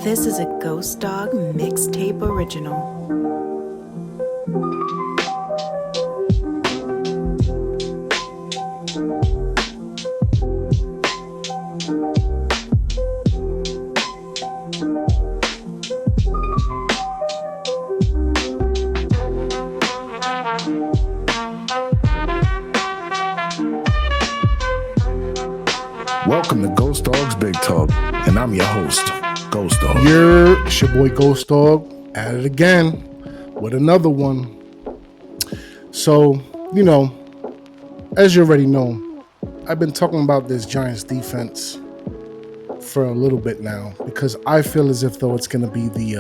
This is a Ghost Dog mixtape original. Welcome to Ghost Dog's Big Talk, and I'm your host, Ghost Dog. It's your boy Ghost Dog at it again with another one. So, as you already know, I've been talking about this Giants defense for a little bit now because I feel as if though it's going to be the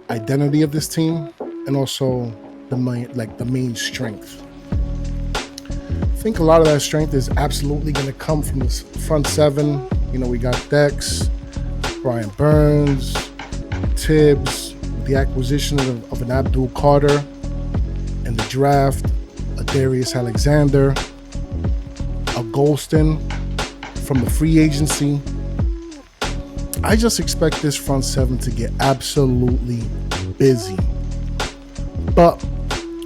identity of this team and also the main strength. I think a lot of that strength is absolutely going to come from this front seven. We got Dex, Brian Burns, Tibbs, the acquisition of an Abdul Carter, and the draft, a Darius Alexander, a Golston from the free agency. I just expect this front seven to get absolutely busy. But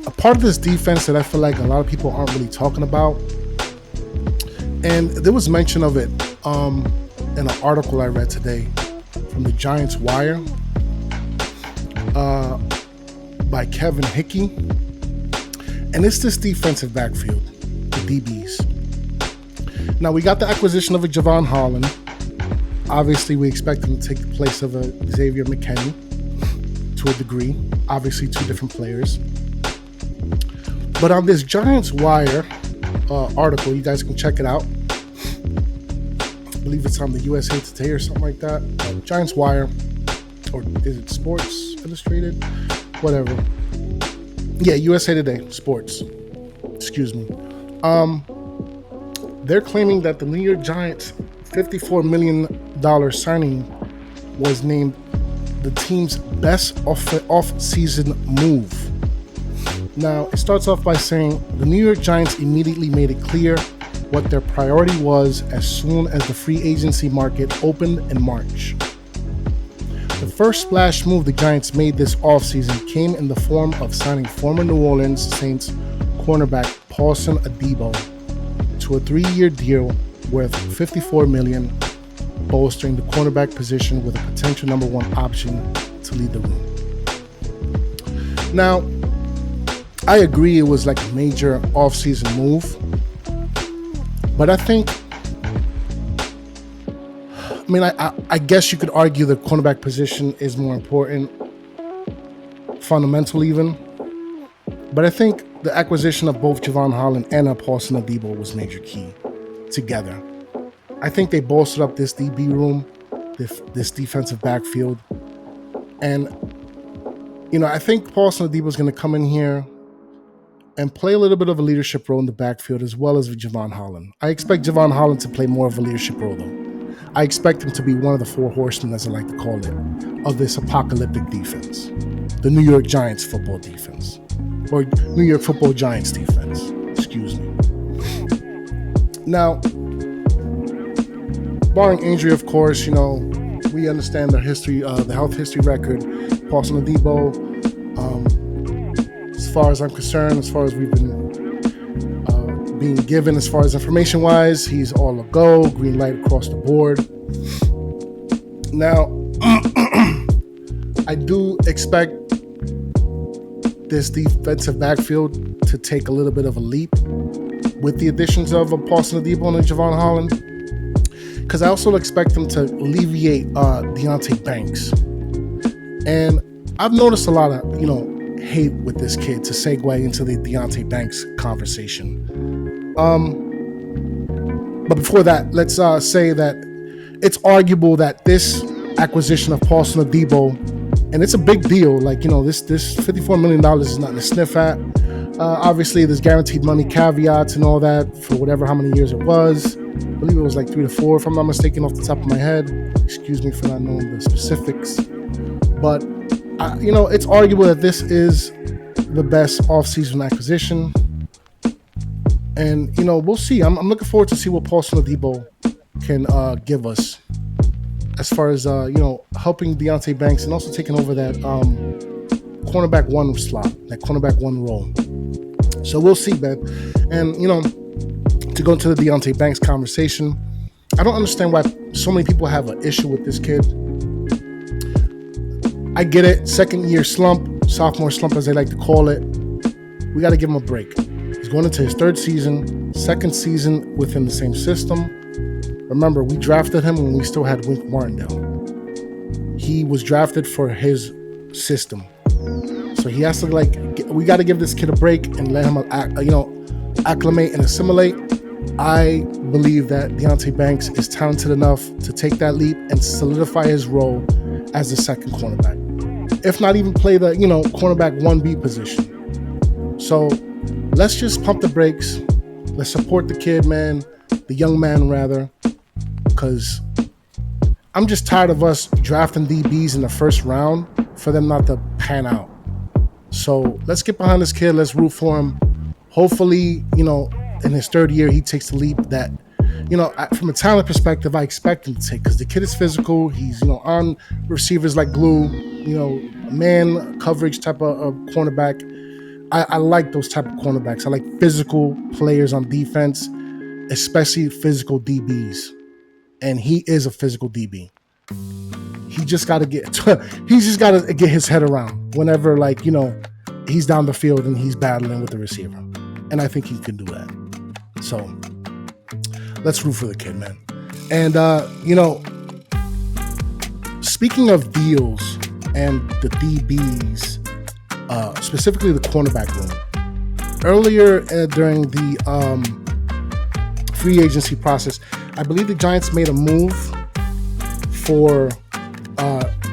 a part of this defense that I feel like a lot of people aren't really talking about, and there was mention of it in an article I read today from the Giants Wire by Kevin Hickey, and it's this defensive backfield, the DBs. Now, we got the acquisition of a Javon Holland. Obviously, we expect him to take the place of a Xavier McKinney to a degree. Obviously, two different players. But on this Giants Wire article, you guys can check it out. I believe it's on the USA Today or something like that. Giants Wire, or is it Sports Illustrated? Whatever. Yeah, USA Today, Sports. Excuse me. They're claiming that the New York Giants' $54 million signing was named the team's best off-season move. Now, it starts off by saying the New York Giants immediately made it clear what their priority was as soon as the free agency market opened in March. The first splash move the Giants made this offseason came in the form of signing former New Orleans Saints cornerback Paulson Adebo to a 3-year deal worth $54 million, bolstering the cornerback position with a potential number one option to lead the room. Now, I agree it was like a major off-season move, but I guess you could argue the cornerback position is more important, fundamental even, but I think the acquisition of both Javon Holland and Paulson Adebo was major key together. I think they bolstered up this DB room, this defensive backfield, and I think Paulson Adebo is going to come in here and play a little bit of a leadership role in the backfield as well as with Javon Holland. I expect Javon Holland to play more of a leadership role, though. I expect him to be one of the four horsemen, as I like to call it, of this apocalyptic defense, the New York Giants football defense, or New York football Giants defense, excuse me. Now, barring injury, of course, we understand the history, the health history record. Paulson Adebo, as far as I'm concerned, as far as we've been being given, as far as information-wise, he's all a go, green light across the board. Now, I do expect this defensive backfield to take a little bit of a leap with the additions of Paulson Adebo and Javon Holland, because I also expect them to alleviate Deonte Banks. And I've noticed a lot of, hate with this kid, to segue into the Deonte Banks conversation. But before that, let's say that it's arguable that this acquisition of Paulson Adebo, and it's a big deal, this $54 million is nothing to sniff at. Obviously, there's guaranteed money caveats and all that for how many years it was. I believe it was like 3 to 4, if I'm not mistaken, off the top of my head. Excuse me for not knowing the specifics. But it's arguable that this is the best off-season acquisition. And, we'll see. I'm looking forward to see what Paulson Adebo can give us. as far as helping Deonte Banks and also taking over that cornerback one slot, that cornerback one role. So we'll see, man. And to go into the Deonte Banks conversation, I don't understand why so many people have an issue with this kid. I get it, second year slump, sophomore slump as they like to call it. We got to give him a break. He's going into his third season, second season within the same system. Remember, we drafted him when we still had Wink Martindale. He was drafted for his system. So he has to we got to give this kid a break and let him acclimate and assimilate. I believe that Deonte Banks is talented enough to take that leap and solidify his role as the second cornerback. If not even play the, cornerback 1B position. So let's just pump the brakes. Let's support the kid, man. The young man, rather. Because I'm just tired of us drafting DBs in the first round for them not to pan out. So let's get behind this kid. Let's root for him. Hopefully, in his third year, he takes the leap that, from a talent perspective, I expect him to take, because the kid is physical. He's, on receivers like glue, man coverage type of cornerback. I like those type of cornerbacks. I like physical players on defense, especially physical DBs. And he is a physical DB. He just got to get his head around whenever, he's down the field and he's battling with the receiver. And I think he can do that. So let's root for the kid, man. And, speaking of deals and the DBs, specifically the cornerback room, earlier during the free agency process, I believe the Giants made a move for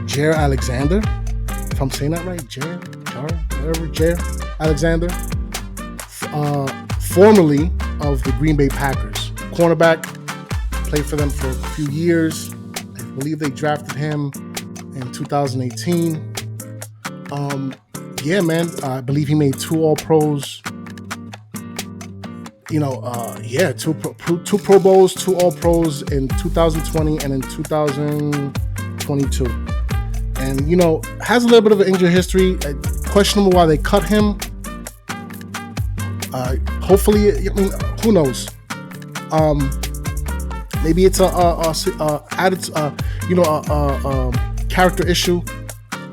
Jaire Alexander. If I'm saying that right, Jaire Alexander, formerly of the Green Bay Packers. Cornerback, played for them for a few years. I believe they drafted him in 2018. Yeah, man, I believe he made 2 All-Pros. Two Pro Bowls, 2 All-Pros in 2020 and in 2022. And, has a little bit of an injury history. Questionable why they cut him. Hopefully, who knows? Maybe it's a character issue.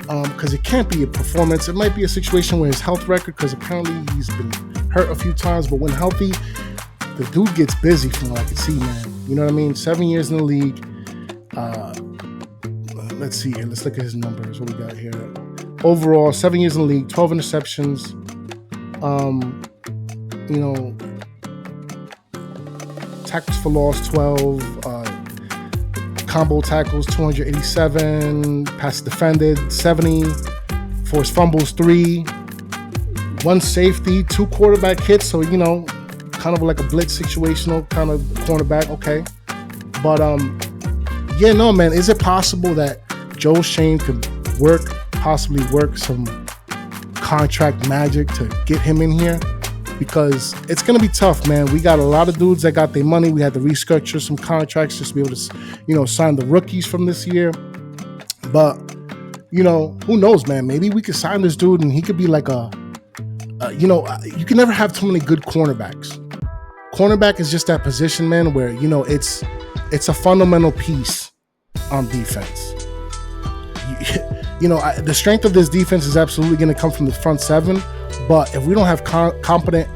Because it can't be a performance. It might be a situation where his health record, because apparently he's been hurt a few times, but when healthy, the dude gets busy from what I can see, man. You know what I mean? 7 years in the league. Let's see here. Let's look at his numbers. What we got here? Overall, 7 years in the league, 12 interceptions. Tackles for loss, 12. Combo tackles, 287. Pass defended, 70. Forced fumbles, 3. 1 safety, 2 quarterback hits. So, kind of like a blitz situational kind of cornerback. Okay. But, man, is it possible that Joe Schoen could possibly work some contract magic to get him in here? Because it's going to be tough, man. We got a lot of dudes that got their money. We had to restructure some contracts just to be able to, sign the rookies from this year. But, who knows, man? Maybe we could sign this dude and he could be like you can never have too many good cornerbacks. Cornerback is just that position, man, where, it's a fundamental piece on defense. The strength of this defense is absolutely going to come from the front 7. But if we don't have competent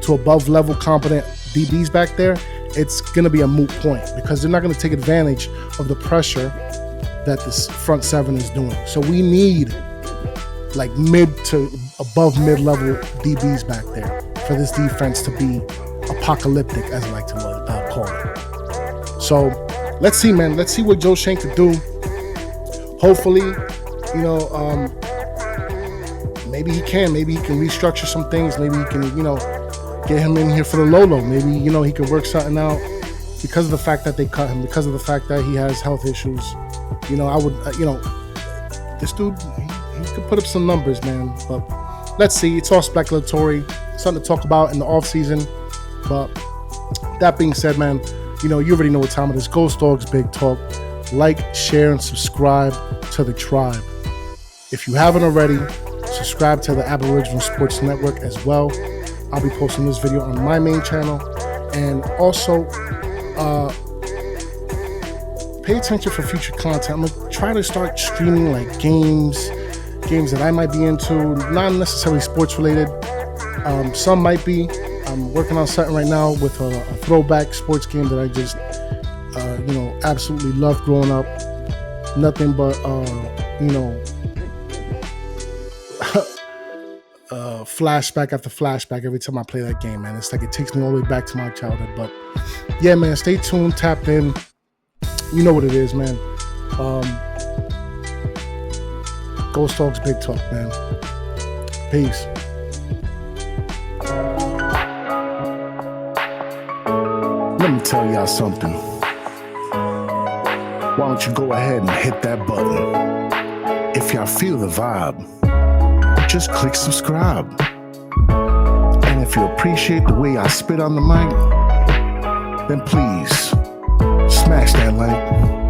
to above level competent DBs back there, it's going to be a moot point because they're not going to take advantage of the pressure that this front 7 is doing. So we need like mid to above mid-level DBs back there for this defense to be apocalyptic, as I like to call it. So let's see, man. Let's see what Joe Schoen can do. Hopefully, maybe he can restructure some things. Maybe he can, get him in here for the Lolo. Maybe, he can work something out because of the fact that they cut him, because of the fact that he has health issues. I would, this dude, he could put up some numbers, man. But let's see. It's all speculatory. Something to talk about in the off season. But that being said, man, you already know what time it is. Ghost Dogs Big Talk. like, share, and subscribe to the tribe. If you haven't already, subscribe to the Aboriginal Sports Network as well. I'll be posting this video on my main channel. And also, pay attention for future content. I'm going to try to start streaming like games that I might be into, not necessarily sports related. Some might be. I'm working on something right now with a throwback sports game that I just, absolutely loved growing up. Nothing but, flashback after flashback every time I play that game, man. It's like it takes me all the way back to my childhood. But yeah, man, stay tuned, tapped in. You know what it is, man. Ghost Dogs Big Talk, man. Peace. Let me tell y'all something. Why don't you go ahead and hit that button? If y'all feel the vibe, just click subscribe. And if you appreciate the way I spit on the mic, then please smash that like.